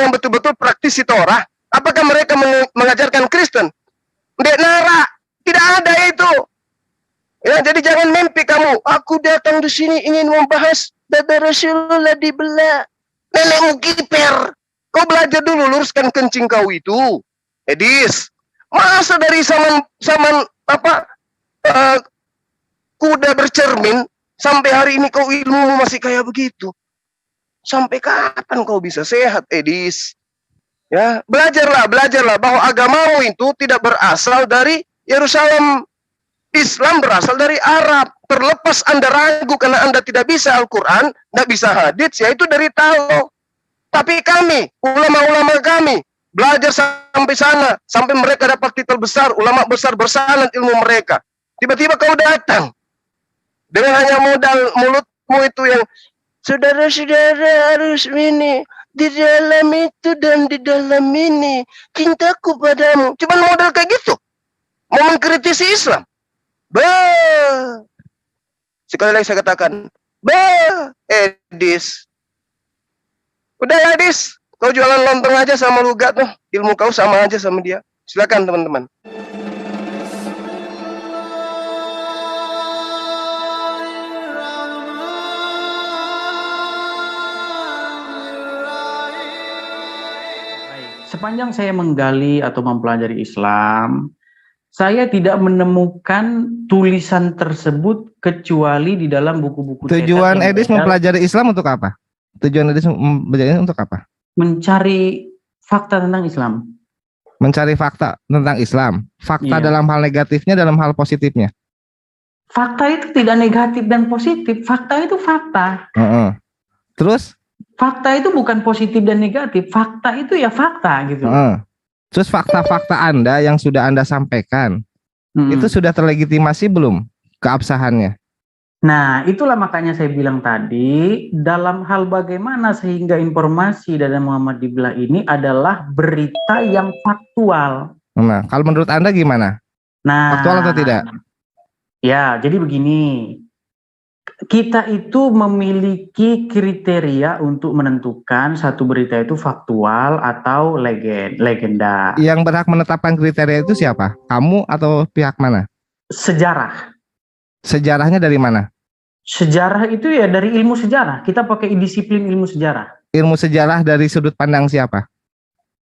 yang betul-betul praktisi Torah? Apakah mereka mengajarkan Kristen? Ndek nara, tidak ada itu. Ya, jadi jangan mimpi kamu. Aku datang di sini ingin membahas dada Rasulullah dibelah. Nenekmu kiper. Kau belajar dulu, luruskan kencing kau itu. Edis, masa dari zaman kuda bercermin sampai hari ini kau ilmumu masih kayak begitu? Sampai kapan kau bisa sehat, Edis? Ya, belajarlah bahwa agamamu itu tidak berasal dari Yerusalem. Islam berasal dari Arab. Terlepas Anda ragu karena Anda tidak bisa Al-Quran, tidak bisa hadits, yaitu dari tahu. Tapi kami, ulama-ulama kami, belajar sampai sana, sampai mereka dapat titel besar, ulama besar bersanad ilmu mereka. Tiba-tiba kau datang dengan hanya modal mulutmu itu yang saudara-saudara harus ini di dalam itu dan di dalam ini cintaku padamu. Cuman modal kayak gitu, mau mengkritisi Islam. Sekali lagi saya katakan, Edis. Udah Edis, kau jualan lontong aja sama Lugat tuh. Ilmu kau sama aja sama dia. Silakan teman-teman. Sepanjang saya menggali atau mempelajari Islam, saya tidak menemukan tulisan tersebut kecuali di dalam buku-buku. Tujuan Edis mempelajari Islam untuk apa? Tujuan Edis mempelajari untuk apa? Mencari fakta tentang Islam. Mencari fakta tentang Islam. Fakta dalam hal negatifnya, dalam hal positifnya. Fakta itu tidak negatif dan positif. Fakta itu fakta. Terus? Fakta itu bukan positif dan negatif. Fakta itu ya fakta gitu. Terus fakta-fakta Anda yang sudah Anda sampaikan, itu sudah terlegitimasi belum keabsahannya? Nah, itulah makanya saya bilang tadi, dalam hal bagaimana sehingga informasi dari Muhammad dibelah ini adalah berita yang faktual. Nah, kalau menurut Anda gimana? Nah, faktual atau tidak? Ya, jadi begini. Kita itu memiliki kriteria untuk menentukan satu berita itu faktual atau legenda. Yang berhak menetapkan kriteria itu siapa? Kamu atau pihak mana? Sejarah. Sejarahnya dari mana? Sejarah itu ya dari ilmu sejarah. Kita pakai disiplin ilmu sejarah. Ilmu sejarah dari sudut pandang siapa?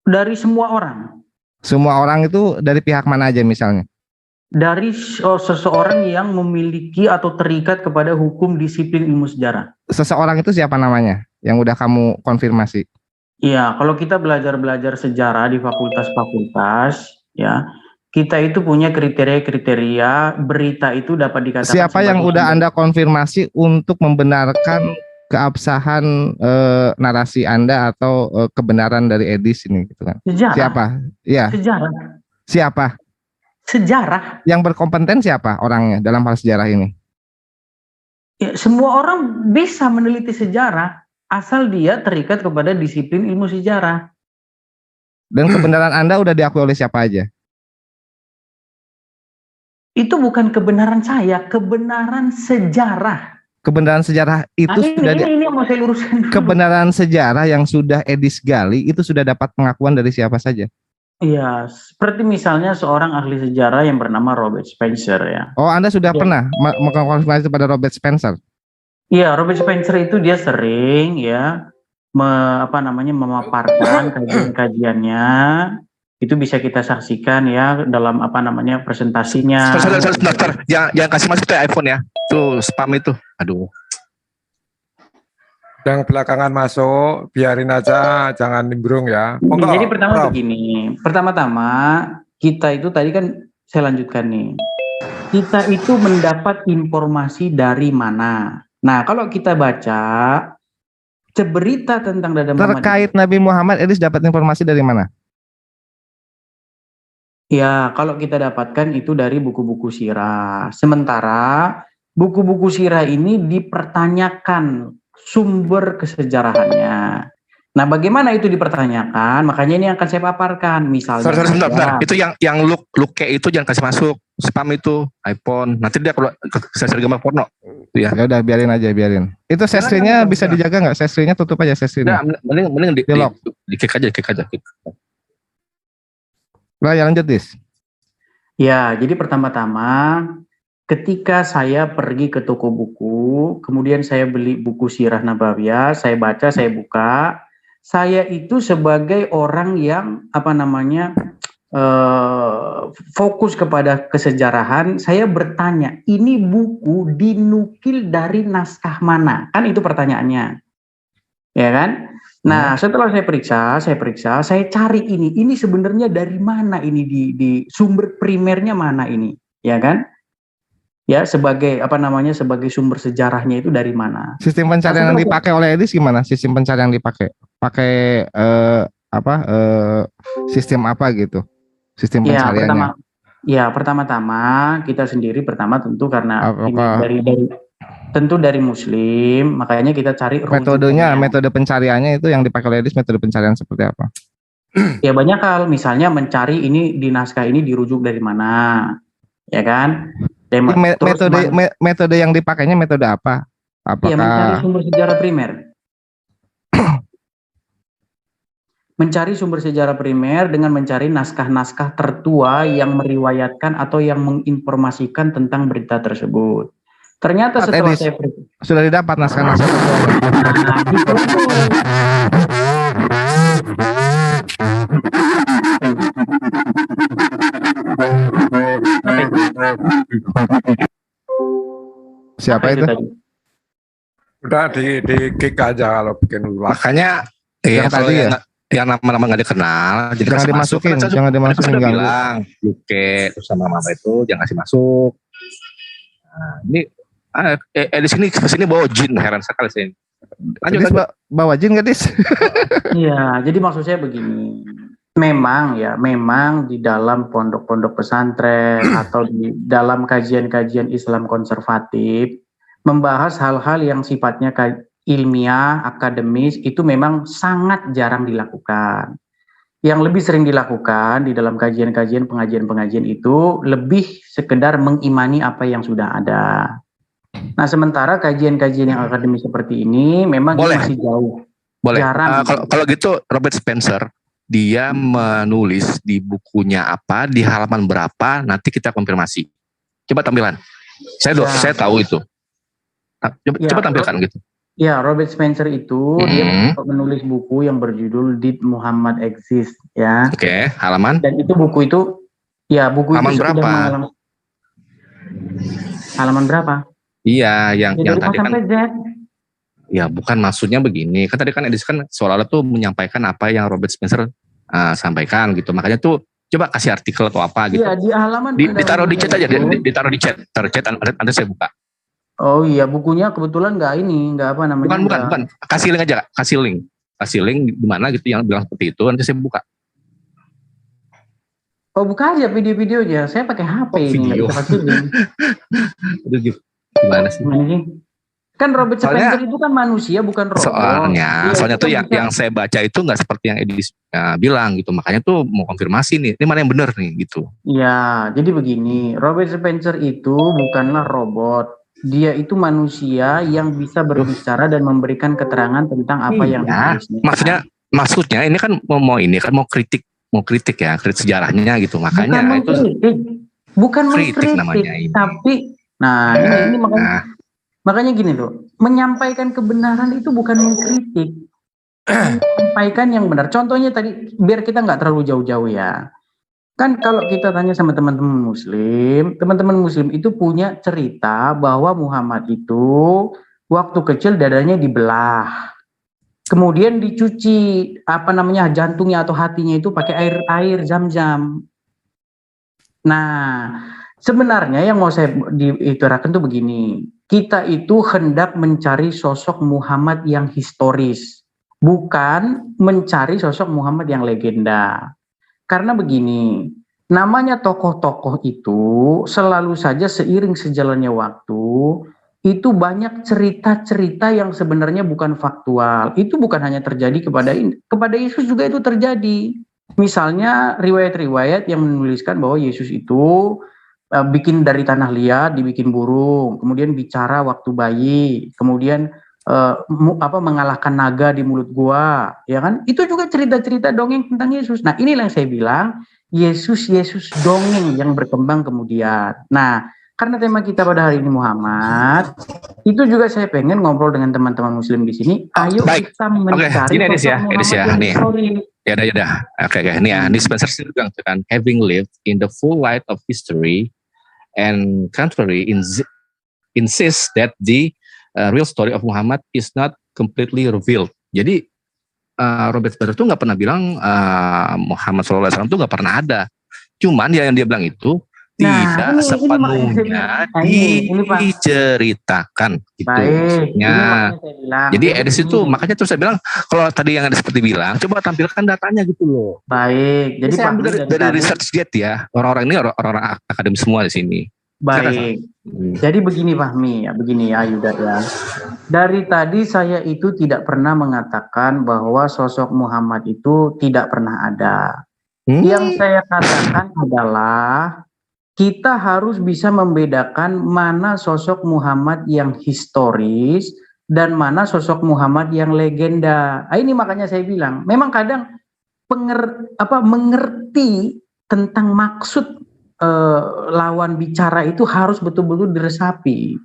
Dari semua orang. Semua orang itu dari pihak mana aja misalnya? Dari seseorang yang memiliki atau terikat kepada hukum disiplin ilmu sejarah. Seseorang itu siapa namanya? Yang udah kamu konfirmasi? Iya, kalau kita belajar sejarah di fakultas-fakultas, ya, kita itu punya kriteria-kriteria berita itu dapat dikatakan. Siapa yang udah Anda konfirmasi untuk membenarkan keabsahan narasi Anda atau kebenaran dari Edis ini, gitu kan? Sejarah. Siapa? Ya. Sejarah. Siapa? Sejarah. Yang berkompeten siapa orangnya dalam hal sejarah ini? Ya, semua orang bisa meneliti sejarah asal dia terikat kepada disiplin ilmu sejarah. Dan kebenaran Anda udah diakui oleh siapa aja? Itu bukan kebenaran saya, kebenaran sejarah. Kebenaran sejarah itu ini yang mau saya luruskan. Kebenaran sejarah yang sudah Edis gali itu sudah dapat pengakuan dari siapa saja? Iya, seperti misalnya seorang ahli sejarah yang bernama Robert Spencer ya. Oh, Anda sudah pernah mengkonfirmasi kepada Robert Spencer? Iya, Robert Spencer itu dia sering ya memaparkan kajian-kajiannya. Itu bisa kita saksikan ya dalam presentasinya. Sebentar. Yang kasih masuk tuh iPhone ya. Tuh spam itu. Aduh. Yang belakangan masuk, biarin aja, jangan nimbrung ya. Jadi pertama begini, pertama-tama kita itu tadi kan saya lanjutkan nih, kita itu mendapat informasi dari mana? Nah, kalau kita baca berita tentang Dada Muhammad terkait Nabi Muhammad, Edis dapat informasi dari mana? Ya, kalau kita dapatkan itu dari buku-buku sirah. Sementara buku-buku sirah ini dipertanyakan sumber kesejarahannya. Nah, bagaimana itu dipertanyakan? Makanya ini akan saya paparkan. Misalnya, sebentar. Itu yang look itu jangan kasih masuk. Spam itu iPhone. Nanti dia kalau sesri gambar porno. Ya udah biarin aja, biarin. Itu sestrinya bisa dijaga nggak? Sestrinya tutup aja sestrinya. Nah, mending Kick aja. Lah, ya lanjut, Dis. Ya, jadi pertama-tama ketika saya pergi ke toko buku, kemudian saya beli buku Sirah Nabawiyah, saya baca, saya buka, saya itu sebagai orang yang fokus kepada kesejarahan, saya bertanya, ini buku dinukil dari naskah mana? Kan itu pertanyaannya, ya kan? Nah, setelah saya periksa, saya cari ini sebenarnya dari mana ini di sumber primernya mana ini, ya kan? Ya, sebagai sebagai sumber sejarahnya itu dari mana? Sistem pencarian yang dipakai oleh Edis gimana? Sistem pencarian yang dipakai? Pakai sistem apa gitu? Sistem pencariannya. Pertama-tama kita sendiri tentu karena ini tentu dari Muslim, makanya kita cari metode pencariannya itu yang dipakai oleh Edis, metode pencarian seperti apa? Ya banyak hal, misalnya mencari ini di naskah ini dirujuk dari mana, ya kan? Metode yang dipakainya metode apa? Apakah mencari sumber sejarah primer? Mencari sumber sejarah primer dengan mencari naskah-naskah tertua yang meriwayatkan atau yang menginformasikan tentang berita tersebut. Ternyata setelah saya sudah didapat naskah-naskah. Siapa itu? Udah di kick aja kalau bikin ulah. Makanya yang nama-nama nggak dikenal, jadi jangan dimasukin. Bilang, Luke terus sama mama itu jangan kasih masuk. Nah, ini di sini bawa jin, heran sekali sih. Lanjut. Bawa jin nggak, Dis? Iya, jadi maksud saya begini. Memang di dalam pondok-pondok pesantren atau di dalam kajian-kajian Islam konservatif membahas hal-hal yang sifatnya ilmiah, akademis itu memang sangat jarang dilakukan. Yang lebih sering dilakukan di dalam kajian-kajian, pengajian-pengajian itu lebih sekedar mengimani apa yang sudah ada. Nah, sementara kajian-kajian yang akademis seperti ini memang masih jauh. Boleh. Jarang. Kalau gitu Robert Spencer dia menulis di bukunya apa, di halaman berapa, nanti kita konfirmasi. Coba tampilan. Saya tahu itu. Coba tampilkan gitu. Ya, Robert Spencer itu dia menulis buku yang berjudul Did Muhammad Exist, ya. Oke, halaman. Dan itu buku itu halaman itu berapa? Halaman berapa? Iya, yang tadi kan. Z. Ya, bukan, maksudnya begini. Kan tadi kan Edis kan seolah-olah tuh menyampaikan apa yang Robert Spencer sampaikan gitu. Makanya tuh coba kasih artikel atau apa gitu. Iya, di halaman ditaruh di chat aja, ditaruh di chat. Nanti saya buka. Oh iya, bukunya kebetulan nggak apa namanya. Bukan. Kasih link aja, kasih link di mana gitu yang bilang seperti itu, nanti saya buka. Oh, buka aja video-videonya. Saya pakai HP ini, nggak bisa kasih link. Aduh, gimana sih? Kan Robert Spencer itu kan manusia, bukan robot. Soalnya tuh yang saya baca itu nggak seperti yang Edis bilang gitu. Makanya tuh mau konfirmasi nih, ini mana yang benar nih gitu. Ya, jadi begini, Robert Spencer itu bukanlah robot. Dia itu manusia yang bisa berbicara dan memberikan keterangan tentang apa yang ditulisnya. Maksudnya ini kan mau kritik ya, kritik sejarahnya gitu. Makanya bukan kritik namanya ini. Tapi ini makanya gini loh, menyampaikan kebenaran itu bukan mengkritik. Menyampaikan yang benar. Contohnya tadi, biar kita nggak terlalu jauh-jauh ya. Kan kalau kita tanya sama teman-teman muslim itu punya cerita bahwa Muhammad itu waktu kecil dadanya dibelah. Kemudian dicuci jantungnya atau hatinya itu pakai air Zam-Zam. Nah, sebenarnya yang mau saya diutarakan tuh begini. Kita itu hendak mencari sosok Muhammad yang historis, bukan mencari sosok Muhammad yang legenda. Karena begini, namanya tokoh-tokoh itu selalu saja seiring sejalannya waktu, itu banyak cerita-cerita yang sebenarnya bukan faktual. Itu bukan hanya terjadi kepada Yesus juga itu terjadi. Misalnya riwayat-riwayat yang menuliskan bahwa Yesus itu bikin dari tanah liat, dibikin burung, kemudian bicara waktu bayi, kemudian mengalahkan naga di mulut gua, ya kan? Itu juga cerita-cerita dongeng tentang Yesus. Nah, inilah yang saya bilang Yesus dongeng yang berkembang kemudian. Nah, karena tema kita pada hari ini Muhammad, itu juga saya pengen ngobrol dengan teman-teman Muslim di sini. Ayo baik. kita mencari Gini Edis sosok ya, Edis Muhammad ya, yang nih. historis. Ya udah. Oke, ini ya. Ini Spencer Stuart bilang kan, having lived in the full light of history and contrary insists that the real story of Muhammad is not completely revealed. Jadi Robert Spencer tuh nggak pernah bilang Muhammad SAW tuh nggak pernah ada. Cuman yang dia bilang itu tidak sepenuhnya diceritakan gitu maksudnya. Jadi Edis itu makanya terus saya bilang kalau tadi yang ada seperti bilang coba tampilkan datanya gitu loh. Baik. Jadi saya ambil dari research get ya. Orang-orang ini orang-orang akademis semua di sini. Baik. Jadi begini Fahmi ya, begini ya Yuda ya. Dari tadi saya itu tidak pernah mengatakan bahwa sosok Muhammad itu tidak pernah ada. Yang saya katakan adalah kita harus bisa membedakan mana sosok Muhammad yang historis dan mana sosok Muhammad yang legenda. Ini makanya saya bilang, memang kadang mengerti tentang maksud lawan bicara itu harus betul-betul diresapi.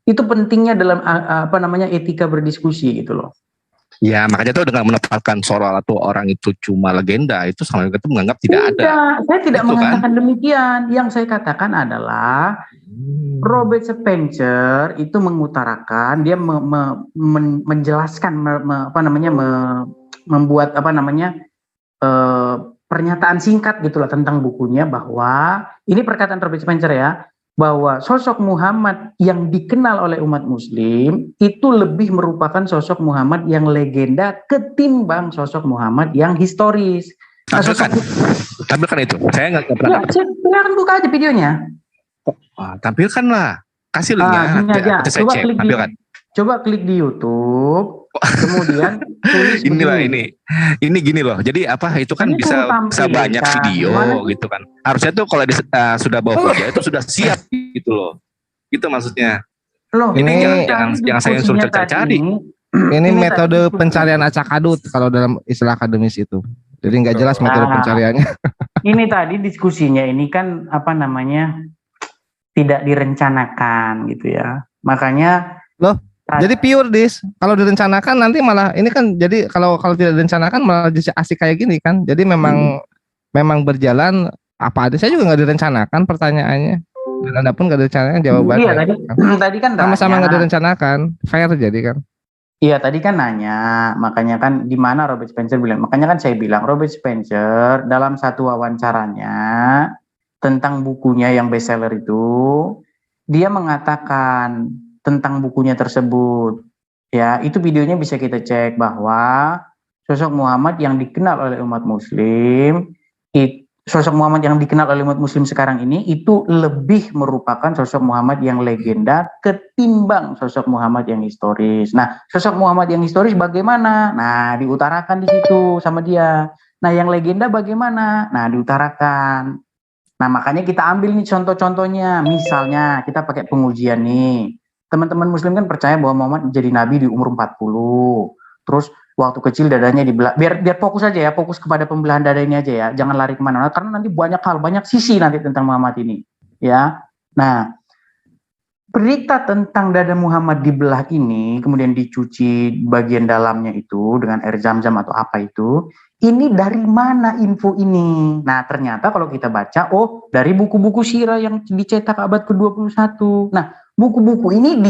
Itu pentingnya dalam etika berdiskusi gitu loh. Ya makanya tuh dengan menempatkan seolah atau orang itu cuma legenda itu sama itu menganggap tidak ada. Saya tidak itu mengatakan demikian. Yang saya katakan adalah Robert Spencer itu mengutarakan dia menjelaskan membuat pernyataan singkat gitulah tentang bukunya bahwa ini perkataan Robert Spencer ya, bahwa sosok Muhammad yang dikenal oleh umat Muslim itu lebih merupakan sosok Muhammad yang legenda ketimbang sosok Muhammad yang historis. Tampilkan itu. Saya nggak pernah. Silakan buka aja videonya. Tampilkanlah. Kasih linknya. Coba klik di YouTube. Kemudian tulis inilah ini gini loh. Jadi itu kan bisa banyak video gitu kan. Harusnya tuh kalau sudah bawa kerja itu sudah siap gitu loh. Gitu maksudnya. Loh, ini yang saya suruh cari-cari. Ini metode pencarian acak adut kalau dalam istilah akademis itu. Jadi nggak jelas metode pencariannya. Ini tadi diskusinya ini kan tidak direncanakan gitu ya. Makanya jadi pure dis, kalau direncanakan nanti malah ini kan jadi kalau tidak direncanakan malah jadi asik kayak gini kan. Jadi memang berjalan apa ada. Saya juga nggak direncanakan pertanyaannya. Dan Anda pun nggak direncanakan jawabannya. Iya tadi kan sama-sama nggak direncanakan, fair jadi kan. Iya tadi kan nanya, makanya kan di mana Robert Spencer bilang. Makanya kan saya bilang Robert Spencer dalam satu wawancaranya tentang bukunya yang bestseller itu dia mengatakan tentang bukunya tersebut. Ya, itu videonya bisa kita cek bahwa sosok Muhammad yang dikenal oleh umat Muslim, sekarang ini itu lebih merupakan sosok Muhammad yang legenda ketimbang sosok Muhammad yang historis. Nah, sosok Muhammad yang historis bagaimana? Nah, diutarakan di situ sama dia. Nah, yang legenda bagaimana? Nah, diutarakan. Nah, makanya kita ambil nih contoh-contohnya. Misalnya kita pakai pengujian nih. Teman-teman Muslim kan percaya bahwa Muhammad menjadi nabi di umur 40. Terus waktu kecil dadanya dibelah. Biar fokus aja ya, fokus kepada pembelahan dada ini aja ya. Jangan lari kemana-mana karena nanti banyak sisi nanti tentang Muhammad ini. Ya. Nah, berita tentang dada Muhammad dibelah ini, kemudian dicuci bagian dalamnya itu dengan air zam-zam atau apa itu. Ini dari mana info ini? Nah, ternyata kalau kita baca, dari buku-buku sirah yang dicetak abad ke-21. Nah, buku-buku ini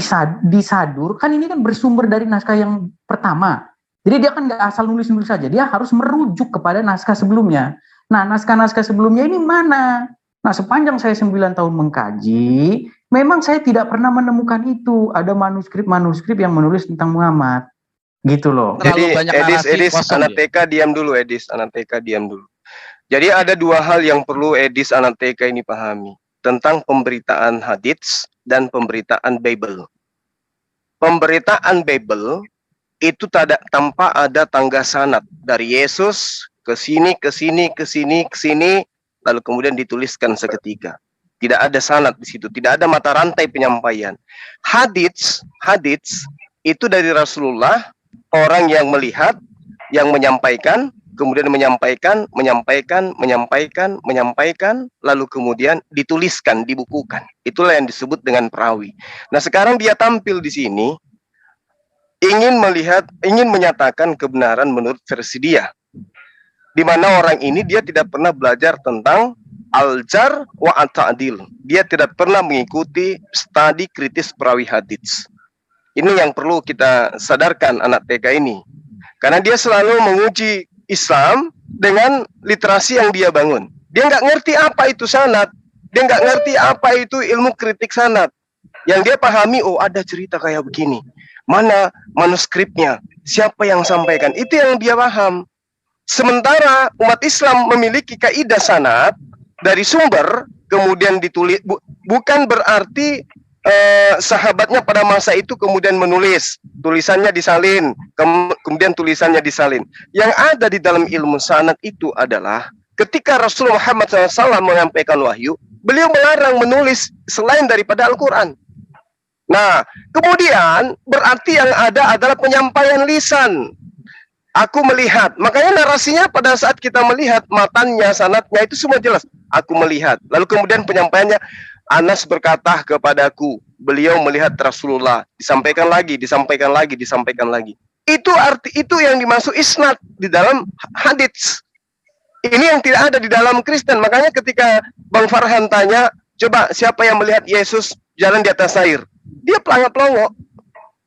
disadur, kan ini kan bersumber dari naskah yang pertama. Jadi dia kan nggak asal nulis-nulis saja, dia harus merujuk kepada naskah sebelumnya. Nah, naskah-naskah sebelumnya ini mana? Nah, sepanjang saya 9 tahun mengkaji, memang saya tidak pernah menemukan itu. Ada manuskrip yang menulis tentang Muhammad. Gitu loh. Jadi Edis anak TK diam dulu. Jadi ada dua hal yang perlu Edis anak TK ini pahami tentang pemberitaan hadits dan pemberitaan Bible. Pemberitaan Bible itu tanpa ada tangga sanad dari Yesus ke sini, lalu kemudian dituliskan seketika. Tidak ada sanad di situ, tidak ada mata rantai penyampaian. Hadits Itu dari Rasulullah, orang yang melihat, yang menyampaikan, kemudian menyampaikan, lalu kemudian dituliskan, dibukukan. Itulah yang disebut dengan perawi. Nah, sekarang dia tampil di sini, ingin menyatakan kebenaran menurut versi dia. Di mana orang ini dia tidak pernah belajar tentang al-jar wa at-ta'dil. Dia tidak pernah mengikuti studi kritis perawi hadits. Ini yang perlu kita sadarkan anak TK ini. Karena dia selalu menguji Islam dengan literasi yang dia bangun. Dia nggak ngerti apa itu sanad. Dia nggak ngerti apa itu ilmu kritik sanad. Yang dia pahami, oh ada cerita kayak begini. Mana manuskripnya? Siapa yang sampaikan? Itu yang dia paham. Sementara umat Islam memiliki kaidah sanad dari sumber, kemudian ditulis. Bukan berarti sahabatnya pada masa itu kemudian menulis, tulisannya disalin, kemudian tulisannya disalin. Yang ada di dalam ilmu sanad itu adalah ketika Rasulullah Muhammad SAW menyampaikan wahyu, beliau melarang menulis selain daripada Al-Quran. Nah, kemudian berarti yang ada adalah penyampaian lisan. Aku melihat, makanya narasinya pada saat kita melihat matannya, sanadnya itu semua jelas. Aku melihat, lalu kemudian penyampaiannya, Anas berkata kepadaku, beliau melihat Rasulullah, disampaikan lagi. Itu yang dimaksud isnad di dalam hadits. Ini yang tidak ada di dalam Kristen. Makanya ketika Bang Farhan tanya, coba siapa yang melihat Yesus jalan di atas air? Dia pelangak-pelongok.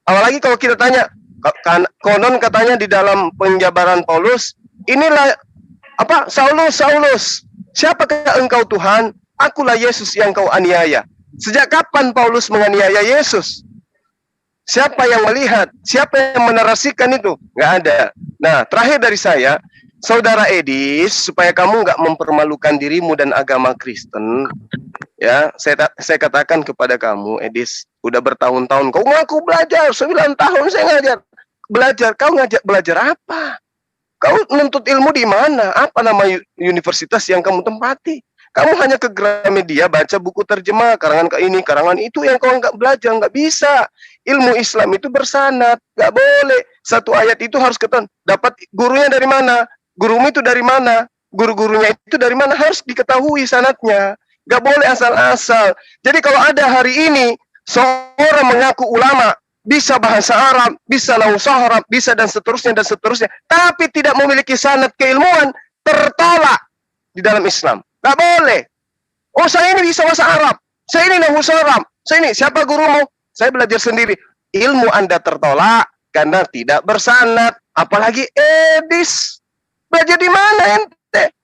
Apalagi kalau kita tanya, konon katanya di dalam penjabaran Paulus, inilah Saulus, siapakah engkau Tuhan? Akulah Yesus yang kau aniaya. Sejak kapan Paulus menganiaya Yesus? Siapa yang melihat? Siapa yang menarasikan itu? Nggak ada. Nah, terakhir dari saya, Saudara Edis, supaya kamu nggak mempermalukan dirimu dan agama Kristen, ya, saya katakan kepada kamu, Edis, udah bertahun-tahun kau ngaku belajar, 9 tahun saya ngajar. Belajar, kau ngajak belajar apa? Kau nuntut ilmu di mana? Apa nama universitas yang kamu tempati? Kamu hanya ke Gramedia, baca buku terjemah, karangan ke ini, karangan itu yang kau nggak belajar, nggak bisa. Ilmu Islam itu bersanad, nggak boleh. Satu ayat itu harus ketahuan. Dapat gurunya dari mana? Gurumu itu dari mana? Guru-gurunya itu dari mana? Harus diketahui sanadnya. Nggak boleh asal-asal. Jadi kalau ada hari ini, seorang mengaku ulama, bisa bahasa Arab, bisa nahwu Arab, bisa dan seterusnya, tapi tidak memiliki sanad keilmuan, tertolak di dalam Islam. Nggak boleh. Oh, saya ini bisa bahasa Arab, saya ini nahwu Arab, saya ini, siapa gurumu? Saya belajar sendiri. Ilmu Anda tertolak karena tidak bersanad. Apalagi Edis, belajar di mana ente?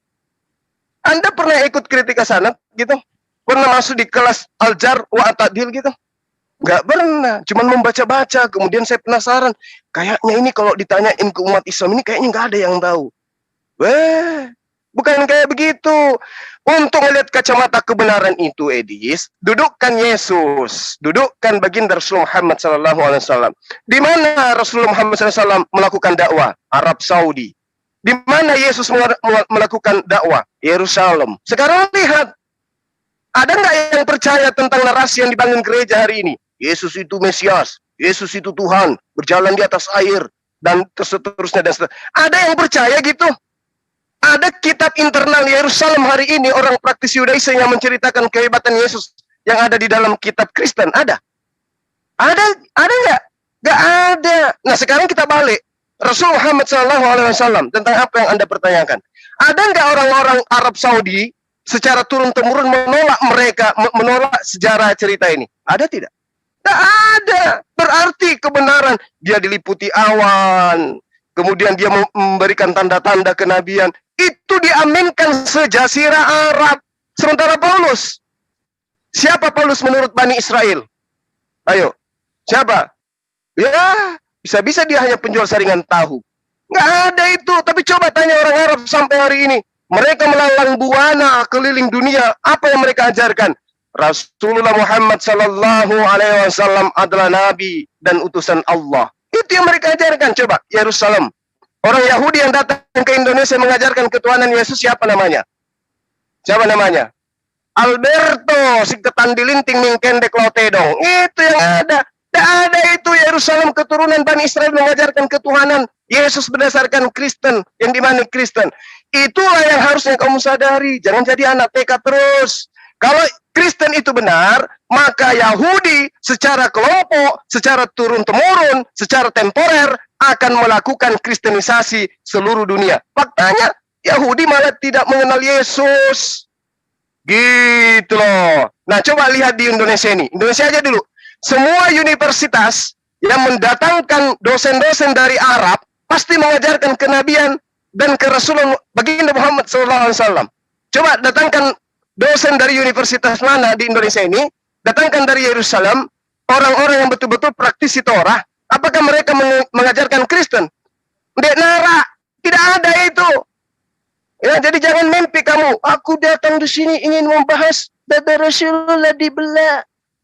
Anda pernah ikut kritika sanad gitu? Pernah masuk di kelas al-jar wa at-ta'dil gitu? Nggak pernah, cuman membaca-baca. Kemudian saya penasaran, kayaknya ini kalau ditanyain ke umat Islam ini kayaknya nggak ada yang tahu. Bukan kayak begitu. Untuk melihat kacamata kebenaran itu, Edis, dudukkan Yesus, dudukkan baginda Rasulullah Muhammad SAW. Di mana Rasulullah Muhammad SAW melakukan dakwah? Arab Saudi. Di mana Yesus melakukan dakwah? Yerusalem. Sekarang lihat, ada nggak yang percaya tentang narasi yang dibangun gereja hari ini? Yesus itu Mesias, Yesus itu Tuhan, berjalan di atas air, dan seterusnya. Ada yang percaya gitu? Ada kitab internal Yerusalem hari ini, orang praktisi Yudaisme yang menceritakan kehebatan Yesus yang ada di dalam kitab Kristen. Ada? Ada nggak? Nggak ada. Nah, sekarang kita balik. Rasulullah Muhammad SAW tentang apa yang Anda pertanyakan. Ada nggak orang-orang Arab Saudi secara turun-temurun menolak sejarah cerita ini? Ada tidak? Tidak ada. Berarti kebenaran. Dia diliputi awan. Kemudian dia memberikan tanda-tanda kenabian. Itu diaminkan sejazirah Arab. Sementara Paulus. Siapa Paulus menurut Bani Israel? Ayo. Siapa? Ya, bisa-bisa dia hanya penjual saringan tahu. Nggak ada itu. Tapi coba tanya orang Arab sampai hari ini. Mereka melalang buana keliling dunia. Apa yang mereka ajarkan? Rasulullah Muhammad Sallallahu Alaihi Wasallam adalah Nabi dan utusan Allah. Itu yang mereka ajarkan. Coba, Yerusalem. Orang Yahudi yang datang ke Indonesia mengajarkan ketuhanan Yesus, siapa namanya? Siapa namanya? Alberto, si ketan dilinting mingkendek lotedong. Itu yang ada. Tidak ada itu Yerusalem keturunan Bani Israel mengajarkan ketuhanan Yesus berdasarkan Kristen, yang dimana Kristen. Itulah yang harusnya kamu sadari. Jangan jadi anak TK terus. Kalau Kristen itu benar, maka Yahudi secara kelompok, secara turun-temurun, secara temporer akan melakukan kristenisasi seluruh dunia. Faktanya, Yahudi malah tidak mengenal Yesus. Gitu loh. Nah, coba lihat di Indonesia ini. Indonesia aja dulu. Semua universitas yang mendatangkan dosen-dosen dari Arab pasti mengajarkan kenabian dan kerasulan baginda Muhammad SAW. Coba datangkan dosen dari universitas mana di Indonesia ini, datangkan dari Yerusalem, orang-orang yang betul-betul praktisi Torah, apakah mereka mengajarkan Kristen? Tidak nara, tidak ada itu. Ya, jadi jangan mimpi kamu, aku datang di sini ingin membahas dada Rasulullah dibelah.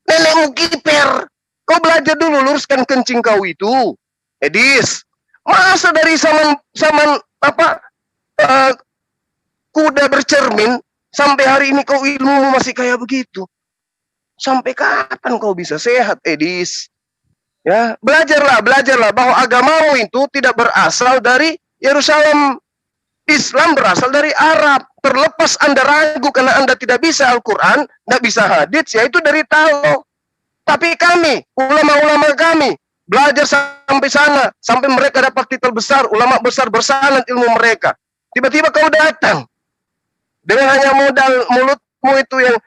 Nenekmu kiper. Kau belajar dulu, luruskan kencing kau itu. Edis, masa dari zaman kuda bercermin sampai hari ini kau ilmu masih kayak begitu? Sampai kapan kau bisa sehat, Edis? Ya, belajarlah bahwa agamamu itu tidak berasal dari Yerusalem. Islam berasal dari Arab. Terlepas Anda ragu karena Anda tidak bisa Al-Quran, tidak bisa hadits, yaitu dari tahu. Tapi kami, ulama-ulama kami, belajar sampai sana, sampai mereka dapat titel besar, ulama besar bersanad ilmu mereka. Tiba-tiba kau datang dengan hanya modal mulutmu itu yang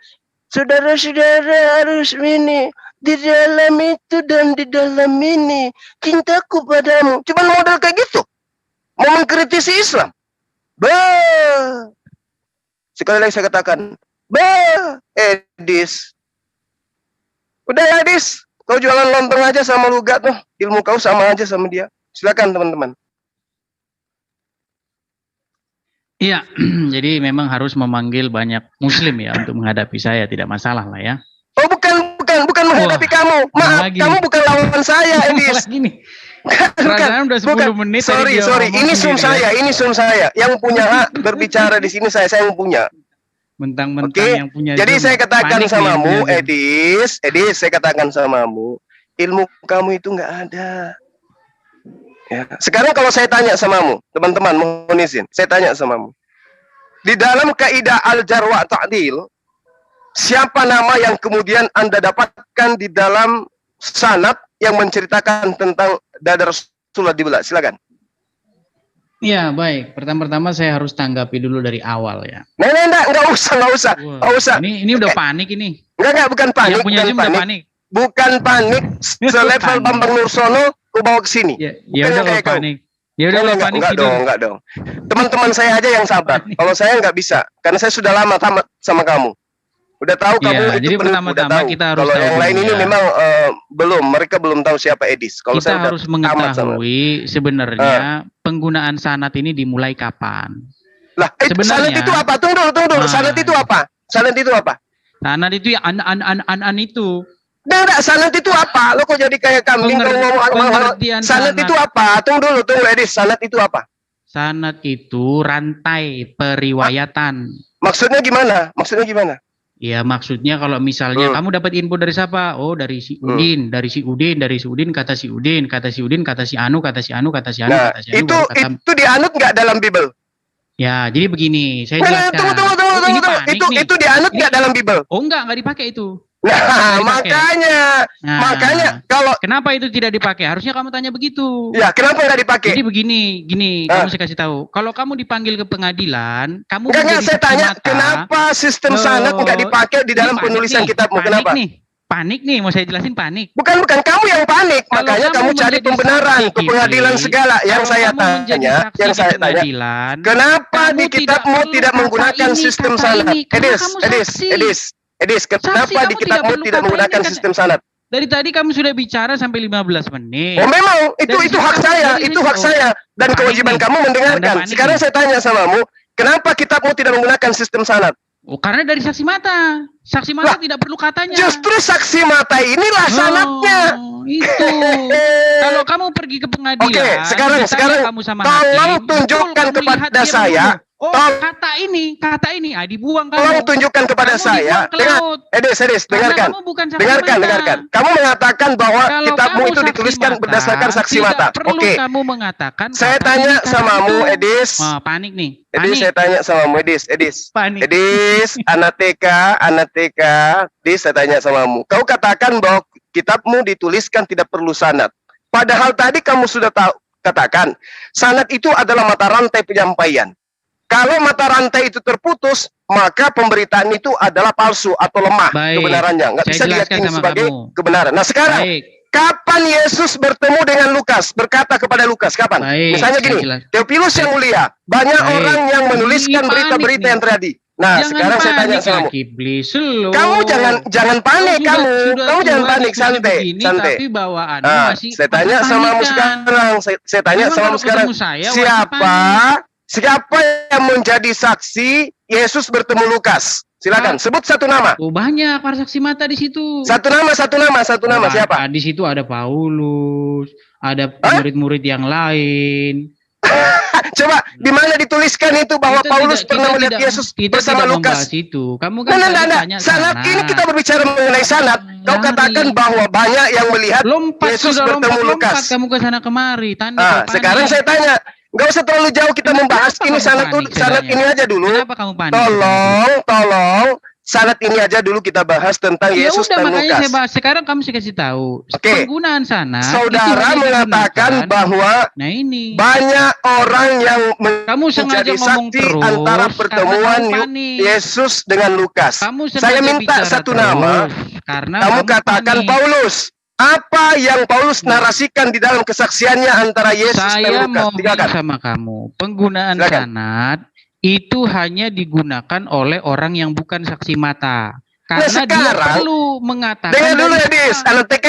saudara-saudara harus ini di dalam itu dan di dalam ini cintaku padamu. Cuman modal kayak gitu, mau mengkritisi Islam. Sekali lagi saya katakan, Edis. Udah ya, Edis. Kau jualan lontong aja sama Lugat tuh. Ilmu kau sama aja sama dia. Silakan teman-teman. Iya, jadi memang harus memanggil banyak muslim ya untuk menghadapi saya, tidak masalah lah ya. Oh, bukan menghadapi kamu. Maaf, kamu bukan lawan saya, Edis. Lagi nih. Bukan, udah 10 menit. Sorry. Ini Zoom saya. Yang punya hak berbicara di sini saya yang punya. Mentang-mentang yang punya. Jadi Zoom, saya katakan samamu, Edis. Edis, saya katakan samamu, ilmu kamu itu nggak ada. Ya. Sekarang kalau saya tanya samamu, teman-teman, mohon izin, saya tanya samamu. Di dalam kaidah al-jar wa ta'dil, siapa nama yang kemudian Anda dapatkan di dalam sanad yang menceritakan tentang dada Rasulullah dibelah? Silakan. Iya, baik. Pertama-tama saya harus tanggapi dulu dari awal ya. Nggak usah. Ini udah panik ini. Bukan panik. Yang punya Zoom udah panik. Bukan panik. Selevel Bambang Nursono, aku bawa ke sini. Ya udah kalau panik. Ya udah kalau panik enggak dong. Teman-teman saya aja yang sabar. Kalau saya nggak bisa, karena saya sudah lama tamat sama kamu. Udah tahu kamu itu jadi pertama-tama kita harus kalau yang lain ini memang mereka belum tahu siapa Edis. Kalau kita saya harus mengetahui sebenarnya penggunaan sanad ini dimulai kapan. Lah, sanad itu apa? Tunggu dulu. Sanad itu apa? Sanad itu ya an itu. Enggak, sanad itu apa? Lo kok jadi kayak kambing kalau ngomong sanad itu apa? Tunggu Edis, sanad itu apa? Sanad itu rantai periwayatan. Maksudnya gimana? Ya maksudnya kalau misalnya kamu dapat info dari siapa? Oh dari si Udin, dari si Udin kata si Udin, kata si Anu, kata si Anu. Nah, itu dianut nggak dalam Bible? Ya, jadi begini, saya jelaskan. Tunggu. Itu dianut nggak dalam Bible? Oh enggak dipakai itu. Nah, makanya kalau kenapa itu tidak dipakai? Harusnya kamu tanya begitu. Ya, kenapa nggak dipakai? Jadi begini, kamu saya kasih tahu. Kalau kamu dipanggil ke pengadilan, kamu enggak, saya tanya kenapa sistem sanad nggak dipakai di dalam penulisan kitabmu? Kenapa? Panik nih, mau saya jelasin panik. Bukan kamu yang panik, makanya kamu cari pembenaran ke pengadilan segala. Yang saya tanya, kenapa di kitabmu tidak menggunakan sistem sanad? Edis, kenapa di kitabmu tidak menggunakan sistem sanad? Dari tadi kamu sudah bicara sampai 15 menit. Oh memang, itu hak saya. Dan kewajiban kamu mendengarkan. Sekarang saya tanya samamu, kenapa kitabmu tidak menggunakan sistem sanad? Oh, karena dari saksi mata. Saksi mata tidak perlu katanya. Justru saksi mata inilah sanadnya. Itu. Kalau kamu pergi ke pengadilan, sekarang kamu sama tolong tunjukkan kepada saya Oh, Tolong kata ini, dibuang tolong kamu. tunjukkan kepada Kamu saya. dibuang ke Dengar, laut. Edis, Karena dengarkan. kamu bukan saksi Dengarkan. mata. Kamu mengatakan bahwa Kalau kitabmu kamu itu saksi dituliskan mata, berdasarkan saksi tidak mata. perlu Oke. kamu mengatakan Saya kata tanya ini, kata samamu, itu. Edis. Wah, panik nih. Edis, saya tanya samamu, Edis. Panik. Edis, anak TK. Edis, saya tanya samamu. Kau katakan bahwa kitabmu dituliskan tidak perlu sanad. Padahal tadi kamu sudah tahu katakan sanad itu adalah mata rantai penyampaian. Kalau mata rantai itu terputus, maka pemberitaan itu adalah palsu atau lemah Baik. kebenarannya. Nggak Saya bisa jelaskan diyakini sama sebagai kamu. kebenaran. Nah sekarang, Baik. kapan Yesus bertemu dengan Lukas? Berkata kepada Lukas, kapan? Baik. Misalnya saya gini, jelas- Theophilus yang mulia, banyak Baik. orang yang menuliskan Ih, berita-berita panik yang terjadi. Nah, Jangan sekarang saya tanya panik, sama kamu. Kiblis, slow. Kamu jangan panik Kau kamu. sudah Kamu jangan tua, panik, diskusi santai, begini, santai. Tapi bawaanmu Ah, masih saya tanya sama kamu sekarang. Saya tanya Memang sama kamu kalau sekarang. ketemu saya, wajib Siapa yang menjadi saksi Yesus bertemu Lukas? Silakan sebut satu nama. Oh, banyak para saksi mata di situ. Satu nama. Siapa? Di situ ada Paulus, ada murid-murid yang lain. Coba di mana dituliskan itu bahwa Paulus pernah melihat Yesus bersama Lukas? Itu. Kamu kan tanya sanad ini kita berbicara mengenai sanad. Kau katakan bahwa banyak yang melihat Yesus bertemu Lukas. Kamu ke sana kemari. Tanda Sekarang saya tanya, nggak usah terlalu jauh kita membahas ini sanad ini aja dulu. Kenapa kamu panik? Tolong sanad ini aja dulu kita bahas tentang Ya Yesus udah, dan makanya Lukas. saya bahas. Sekarang kamu saya kasih tahu. Oke. Penggunaan sanad. Saudara mengatakan bahwa nah ini banyak orang yang kamu sengaja menjadi ngomong saksi terus antara karena pertemuan kamu panik. Yesus dengan Lukas. Kamu Saya sengaja minta bicara satu terus nama. karena Kamu katakan panik. Paulus. Apa yang Paulus narasikan di dalam kesaksiannya antara Yesus dan Saya Lukas? mau bilang Silakan. sama kamu, penggunaan Silakan. sanad itu hanya digunakan oleh orang yang bukan saksi mata. Karena dia sekarang, perlu mengatakan. Dengar dulu dari Edis, apa. anak TK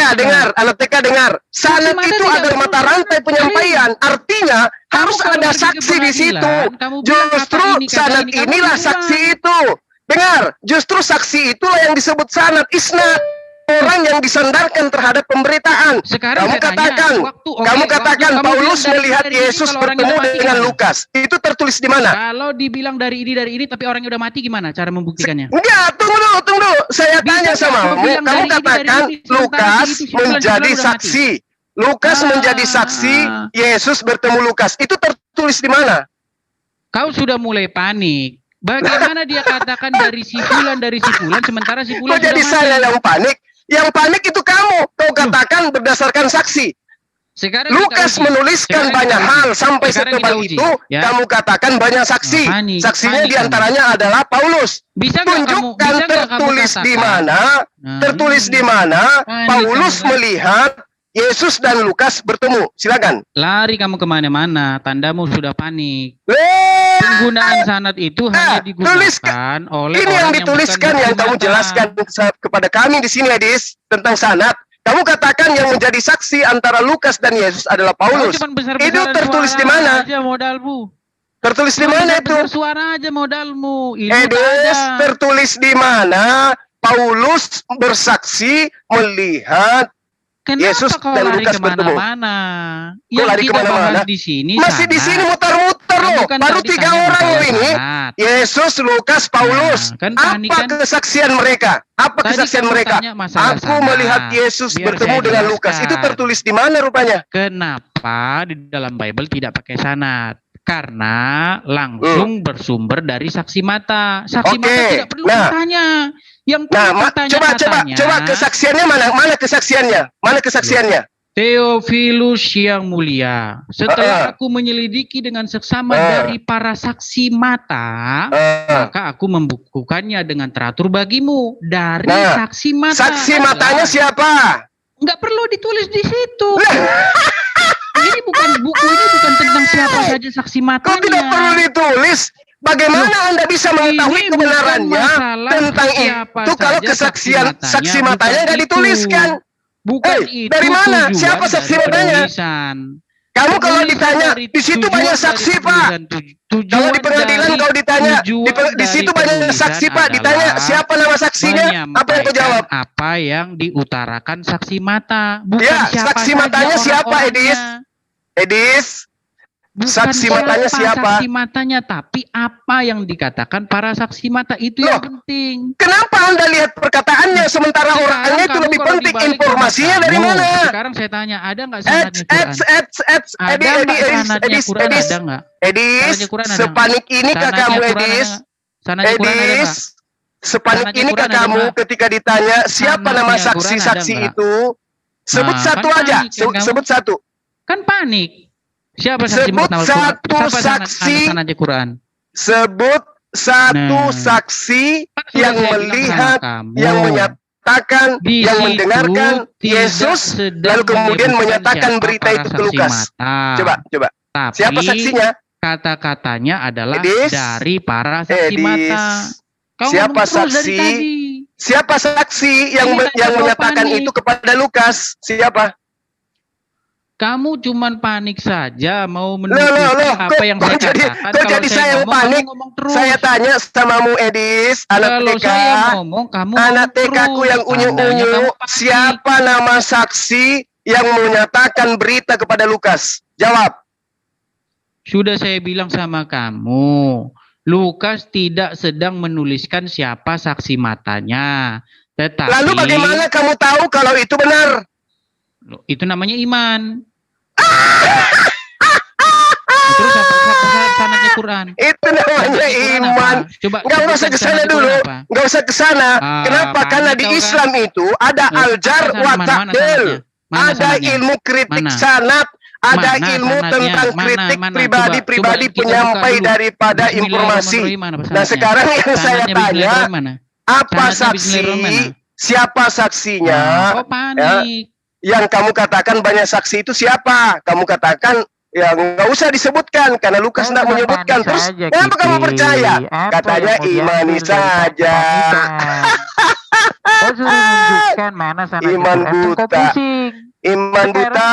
dengar. Sanad mata itu tidak adalah mata perlu rantai penyampaian. Artinya harus kalau ada pergi ke saksi di situ. pengadilan, kamu bilang Justru kata ini, kata sanad ini, kamu inilah bilang. saksi itu. Dengar, justru saksi itulah yang disebut sanad, isnad. Orang yang disandarkan terhadap pemberitaan. Sekarang Kamu saya tanya, katakan, waktu kamu Paulus bilang melihat dari ini, Yesus kalau orangnya bertemu udah mati dengan gimana? Lukas. Itu tertulis di mana? Kalau dibilang dari ini, tapi orangnya udah mati gimana cara membuktikannya? Enggak, tunggu dulu. Saya Bisa tanya nggak sama kamu kamu. bilang Kamu dari ini, katakan sementara Lukas itu sebulan menjadi udah saksi. Lukas menjadi saksi Yesus bertemu Lukas. Itu tertulis di mana? Kau sudah mulai panik. Bagaimana dia katakan dari si fulan, sementara si fulan Kok jadi sudah saya mati? yang panik? Yang panik itu kamu. Kau katakan berdasarkan saksi. Sekarang Lukas kita uji. menuliskan Sekarang banyak kita hal uji. sampai Sekarang setebal kita uji, itu. ya. Kamu katakan banyak saksi. Panik, Saksinya panik diantaranya adalah Paulus. Bisa nggak kamu, Tunjukkan tertulis di mana? Tertulis di mana Panik Paulus kamu. melihat Yesus dan Lukas bertemu. Silakan. Lari kamu kemana-mana, tandamu sudah panik. Penggunaan Penggunaan sanad itu hanya digunakan oleh ini orang yang dituliskan bukan yang kamu saksi mata. jelaskan kepada kami di sini, Edis, tentang sanad. Kamu katakan yang menjadi saksi antara Lukas dan Yesus adalah Kau Paulus. cuman Itu tertulis suara di mana? Aja modalmu. Tertulis di Cuman mana itu? besar suara aja modalmu. Ilmu tak Edis, ada. tertulis di mana Paulus bersaksi melihat Kenapa Yesus kau dan lari Lukas bertemu? kemana-mana? Kau Yang lari kita kemana-mana? bahas di sini masih di sanad. sini muter-muter Kamu loh. kan Baru tadi 3 tanya orang masalah loh ini. sanad. Yesus, Lukas, Paulus. Nah, kan panik Apa kan? kesaksian mereka? Apa Tadi kesaksian kamu mereka? tanya masalah Aku sanad. melihat Yesus Biar bertemu saya dengan jelaskan. Lukas. Itu tertulis di mana rupanya? Kenapa di dalam Bible tidak pakai sanad? Karena langsung bersumber dari saksi mata. Saksi mata Oke, tidak perlu nah. bertanya. Yang perlu bertanya katanya. coba kesaksiannya mana? Mana kesaksiannya? Mana kesaksiannya? Theophilus yang mulia, setelah aku menyelidiki dengan seksama dari para saksi mata, maka aku membukukannya dengan teratur bagimu dari saksi mata. Saksi matanya siapa? Nggak perlu ditulis di situ. Ini bukan buku, ini bukan tentang siapa saja saksi matanya. Kau tidak perlu ditulis. Bagaimana Anda bisa mengetahui Ini kebenarannya bukan masalah tentang siapa itu kalau saja kesaksian saksi bukan matanya nggak itu. dituliskan? Bukan Hei, itu dari mana? tujuan Siapa saksi dari matanya? penulisan. Kamu kalau Penulisan ditanya dari di situ tujuan banyak dari saksi, Pak. penulisan, Kalau tujuan di pengadilan dari- kau ditanya tujuan di situ dari banyak penulisan saksi, Pak. Ditanya adalah siapa nama saksinya? Apa yang kau menyampaikan jawab? apa yang diutarakan saksi mata, bukan Ya, siapa saksi saja matanya siapa, orang-orangnya. Edis? Bukan Saksi matanya siapa? Saksi matanya, tapi apa yang dikatakan para saksi mata itu yang penting. Kenapa Anda lihat perkataannya sementara orangnya itu kamu lebih kalau penting, dibalik informasinya sama dari kamu, mana? Sekarang saya tanya, ada nggak sanadnya Quran? Ada Edis, nggak sanadnya Edis, Quran? Edis, Ada nggak? Edis, Sanadnya Quran ada sepanik ini kah Sanadnya kamu, Quran ada Edis? nggak? Sanadnya Quran ada nggak? Edis, sepanik Sanadnya ini Quran kah ada kamu nggak? ketika ditanya siapa Sanadnya nama Quran saksi-saksi ada nggak? itu? Sebut Nah, satu kan aja, panik kan kamu? sebut satu. Kan panik. Siapa saksi Sebut nama satu Quran? Siapa saksi. sanadnya Quran? Sebut satu Nah. saksi Kan sudah yang saya bilang melihat, sama kamu. yang menyatakan, Di yang situ mendengarkan tidak Yesus, sedang lalu kemudian menyebutkan menyatakan siapa berita para itu ke saksi Lukas. mata. Coba. Tapi Siapa saksinya? kata-katanya adalah Edis? dari para saksi Edis. mata. Kau Siapa ngomong terus dari saksi? tadi. Siapa saksi yang Ini tadi yang kau menyatakan panik. itu kepada Lukas? Siapa? Kamu cuman panik saja mau Loh, menutupi apa kok- yang kok saya jadi- katakan. kok Kalau jadi saya yang ngomong, panik? kamu ngomong terus. Saya tanya samamu, Edis, anak Kalau TK, saya ngomong, kamu anak ngomong TK ku terus. yang Tandanya unyu-unyu, kamu panik. siapa nama saksi yang menyatakan berita kepada Lukas? Jawab. Sudah saya bilang sama kamu, Lukas tidak sedang menuliskan siapa saksi matanya. Tetapi Lalu bagaimana kamu tahu kalau itu benar? itu namanya iman. Terus apa sanadnya Quran? Itu namanya iman. Coba Nggak usah sebutkan ke sana sanadnya dulu. Quran apa? Nggak usah ke sana. Ah, Kenapa? panik Karena di kau kan? Islam itu ada aljar Mana wa sanadnya? ta'dil. Mana Ada sanadnya? ilmu kritik Mana? sanad, ada Mana ilmu sanadnya? tentang kritik Mana? pribadi-pribadi Coba kita penyampai buka dulu. daripada informasi. Bismillahirrahmanirrahim, mana Nah, sanadnya? sekarang yang saya Sanadnya tanya, Bismillahirrahmanirrahim mana? apa Sanadnya saksi? Bismillahirrahmanirrahim mana? Siapa saksinya? Kok panik? Yang kamu katakan banyak saksi itu siapa? Kamu katakan ya nggak usah disebutkan karena Lukas tidak menyebutkan. Terus kenapa kamu percaya? Katanya imani saja. Kau suruh menunjukkan mana sana Iman buta. Iman buta,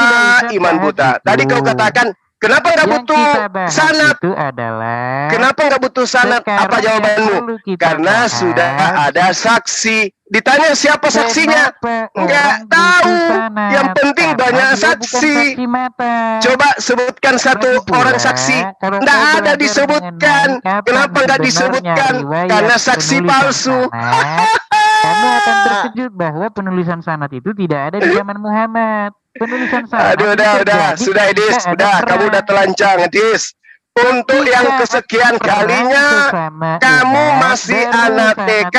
iman buta. Tadi kau katakan, kenapa nggak butuh sanad? Itu adalah Kenapa nggak butuh sanad? Apa jawabanmu? Karena sudah ada saksi. Ditanya siapa saksinya? Nggak tahu. Yang penting banyak saksi. Coba sebutkan satu orang saksi. Nggak ada disebutkan. Kenapa nggak disebutkan? Karena saksi palsu. Kamu akan terkejut bahwa penulisan sanad itu tidak ada di zaman Muhammad. Penulisan sanad. Aduh, udah. Sudah, Edis. Udah, kamu udah telanjang, Edis. Untuk yang kesekian kalinya, kamu masih anak TK,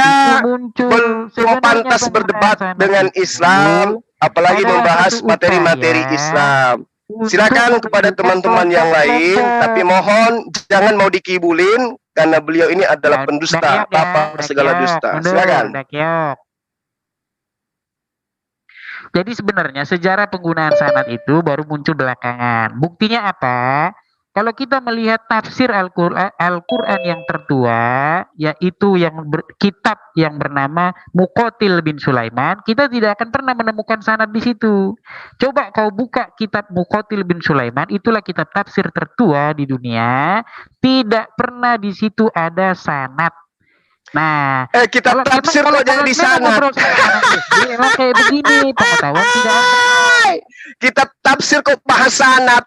belum pantas berdebat dengan Islam, apalagi membahas materi-materi Islam. Silakan kepada teman-teman yang lain, tapi mohon jangan mau dikibulin, karena beliau ini adalah pendusta, bapak segala dusta. Silakan. Jadi sebenarnya sejarah penggunaan sanad itu baru muncul belakangan. Buktinya apa? Kalau kita melihat tafsir Al-Quran yang tertua, yaitu kitab yang bernama Muqatil bin Sulaiman, kita tidak akan pernah menemukan sanad di situ. Coba kau buka kitab Muqatil bin Sulaiman, itulah kitab tafsir tertua di dunia, tidak pernah di situ ada sanad. Nah, kitab tafsir kok jadi sanad? Memang kayak begini, pengetahuan tidak ada. Kitab tafsir kok bahas sanad?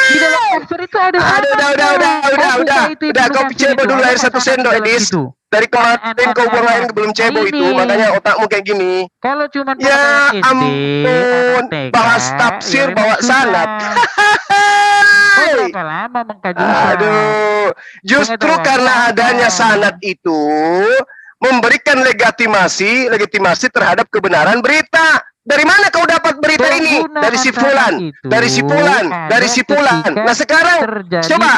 Di dalam tafsir itu ada udah kau cebo dulu air 1 sendok, Edis. Dari kemarin kau buang air belum cebo itu, makanya otakmu kayak gini. Kalau cuma ya ampun, bahas tafsir bawa sanad. Berapa lama mengkaji? Aduh, justru karena adanya sanad itu memberikan legitimasi terhadap kebenaran berita. Dari mana kau dapat berita ini? Dari si fulan, dari si fulan, dari si fulan. Nah sekarang coba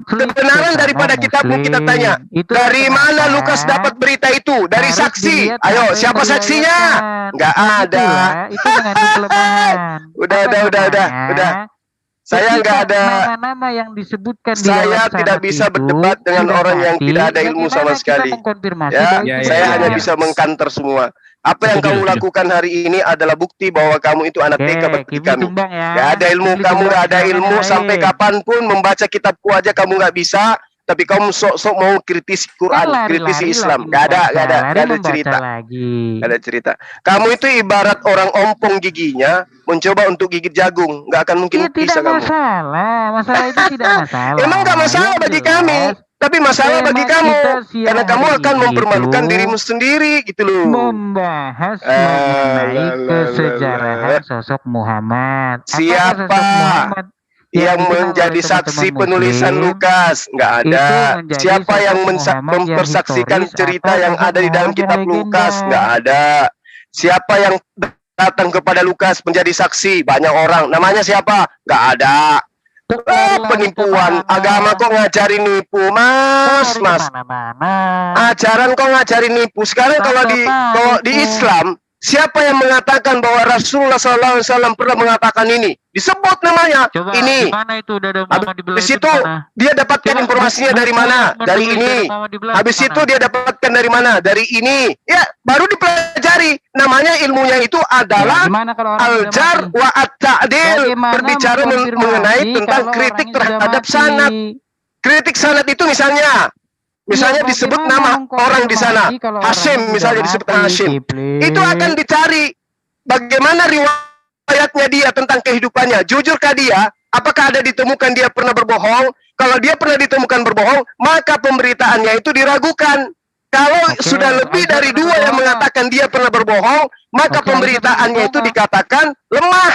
kebenaran daripada kitabmu kita tanya. Dari mana Lukas dapat berita itu? Dari saksi. Ayo, siapa saksinya? Nggak ada. Itu mengandung kelemahan. Udah. Saya nggak ada. Nama yang disebutkan. Saya tidak bisa berdebat dengan orang yang tidak ada ilmu sama sekali. Ya, saya hanya bisa mengkanter semua. Apa yang kamu lakukan hari ini adalah bukti bahwa kamu itu anak TK seperti kami. Gak ada ilmu, kamu gak ada ilmu sampai kapanpun membaca kitabku aja kamu gak bisa. tapi kamu sok-sok mau kritisi Quran, Kan kritisi lari-lari Islam. lagi Gak ada, membaca, gak ada, lari gak ada membaca cerita. lagi. Gak ada cerita. Kamu itu ibarat orang ompong giginya mencoba untuk gigit jagung, nggak akan mungkin Ya tidak bisa kamu. masalah, masalah itu tidak masalah. Emang nggak masalah Yang bagi jelas, kami, tapi masalah bagi tema kamu, kita siang karena kamu hari akan ini mempermalukan itu dirimu sendiri, gitu loh. membahas Ah, mengenai la, la, la, kesejarahan la. sosok Muhammad. Apakah Siapa sosok Muhammad yang dikenal oleh menjadi teman-teman saksi penulisan Muslim Lukas? Nggak ada. itu menjadi Siapa yang sosok Muhammad yang mempersaksikan historis cerita atau yang sosok ada di dalam Muhammad yang kitab Lukas? legenda? Nggak ada. Siapa yang datang kepada Lukas menjadi saksi? Banyak orang. Namanya siapa? Nggak ada. Lari-lari Penipuan. kemana? Agama kok ngajarin nipu, Mas, Lari Mas. kemana-mana. Ajaran kok ngajarin nipu. Sekarang kalau di Islam, siapa yang mengatakan bahwa Rasulullah SAW pernah mengatakan ini? Disebut namanya. Coba Ini. gimana itu udah ada Muhammad di belah Habis itu itu di mana? dia dapatkan Coba informasinya dari buku mana? yang Dari menulis ini. dari Muhammad di belah Habis di itu mana? dia dapatkan dari mana? Dari ini. Ya, baru dipelajari. Namanya ilmunya itu Ya, adalah gimana kalau orang sudah al-jar mati? wa at-ta'dil. Bagaimana Berbicara mengkonfirmasi mengenai tentang kalau kritik orangnya sudah terhadap mati? sanad. Kritik sanad itu misalnya Ya, disebut bagaimana nama orang di sana. mengkonfirmasi kalau Hashim orangnya misalnya sudah disebut mati, Hashim. Kipling? Itu akan dicari bagaimana riwayatnya dia tentang kehidupannya. Jujurkah dia? Apakah ada ditemukan dia pernah berbohong? Kalau dia pernah ditemukan berbohong, maka pemberitaannya itu diragukan. Kalau Oke, sudah lebih Aisyah dari pernah dua yang berbohong. mengatakan dia pernah berbohong, maka Oke, pemberitaannya Aisyah itu pernah dikatakan lemah.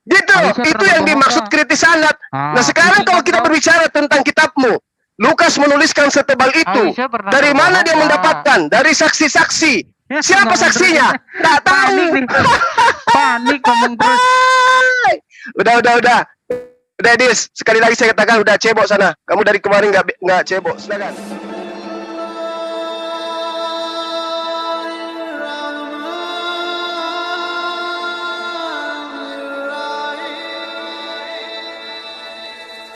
Gitu. Aisyah Itu pernah yang berbohong dimaksud nggak? kritis sanad. Ah, Nah, sekarang kritik kalau kita sanad. berbicara tentang kitabmu, Lukas menuliskan setebal itu. Aisyah pernah Dari mana berbohong dia nggak? mendapatkan? Dari saksi-saksi. Siapa Ngomong saksinya? terus. Nggak tahu. Panik nih. Panik ngomong terus. Udah. Udah, Dis. Sekali lagi saya katakan udah cebok sana. Kamu dari kemarin nggak cebok. Silakan.